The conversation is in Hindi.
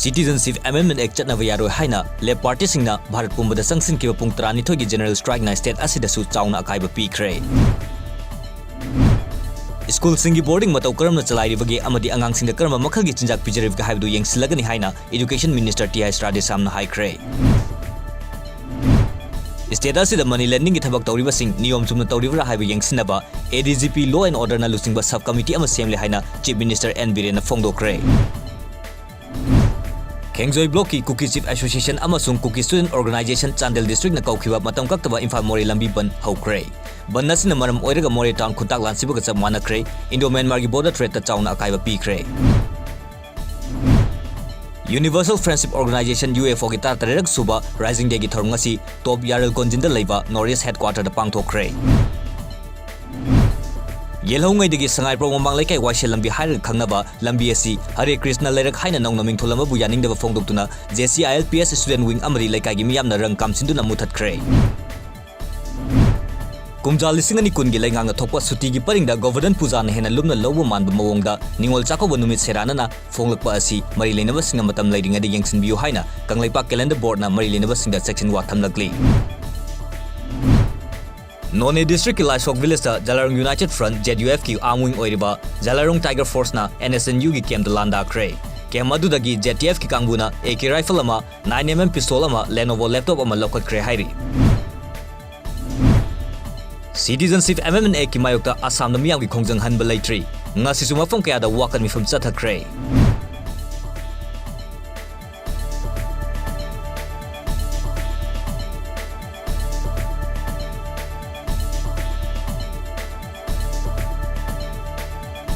Citizenship Amendment Act चटनब यारो हाइना लेब पार्टी सिंगना भारत पुंबदा संगसिन के पुंग 12 की जनरल स्ट्राइक ना स्टेट असिदसु चाउना अकाइब पीख्रे स्कूल सिंगी बोर्डिंग मतौ करमना चलाइरिबगे अमदि अंगांग सिंग करम मखलगी चिंजाक पिजरिबगा हाइबदु यंगसिलगनि हाइना एजुकेशन मिनिस्टर टी.आई. स्ट्राडे सामना हाइख्रे स्टेट असिदा मनी लेंडिंग की थबक तौरिबसिंग नियम चुमना तौरिबरा हाइब यंगसिनबा ADGP लॉ एंड ऑर्डर ना लुसिंगबा सब कमिटी अमा सेमले हाइना चीफ मिनिस्टर एन बिरेन फोंगदोक्रे Kengzoi Block की कुकी चीफ एसोसिएशन अमसुंग cookie student organisation Chandel district न कौखिबा मतम कक्तबा इम्फाल मोरे लंबी बन हौख्रे बन नसिन मरम ओइरगा मोरे टाउन खुंताक लांसिबगा चप मानख्रे इंडो म्यांमार की बॉर्डर थ्रेट ता चाउना अकाइबा पीख्रे यूनिवर्सल फ्रेंडशिप ऑर्गेनाइजेशन UFO की तरक सुबा राइजिंग डे की थरंगसी टॉप यारल कोंजिन द लेबा नॉर्थ हेडक्वार्टर द पांगथोख्रे येलहौंगैदगी संगाइप्रो ममांग लेकै वाइसेल लंबी हाइर खंगनबा लंबी असि हरे कृष्ण लेरक हाइना नौना मिंथोलम बु यानिंगदबा फोंगदोक्तुना JCILPS स्टूडेंट विंग अमरी लेकाइगी मियामना रंग कामसिंदुना मुथतख्रे कुमजा लिसिंग अनि कुनगी लेंगांग थोपा सुटी की परिंगदा गवर्नन पूजा ने हेना लुमना लौब मानब मवोंगदा निंगोल चाकोब नुमित सेराना फोंगलकपा असि मरी लेनबा सिंग मतम लेरिंगदे यंगसिनबियो हाइना कंगलेपा कैलेंडर बोर्ड ना मरी लेनबा सिंग सेक्शन वा थमलकली नोने डिस्ट्रिक्ट की लाइसोक विलेज जलारंग यूनाइटेड फ्रंट ZUF की आर्मिंग ओइरिबा जलारंग टाइगर फोर्स ना NSNU की कैंप लांदाख्रे कैंप अदुदगी JTF की कांगबुना AK राइफल अमा 9mm पिस्तोल अमा Lenovo लैपटॉप अमा लौकत्ख्रे हाइरि Citizenship Amendment Act की मायोक्ता आसाम मियाम की खोंजंग हनब लेट्री ngasisu mafam kaya da wakan mifum chathakre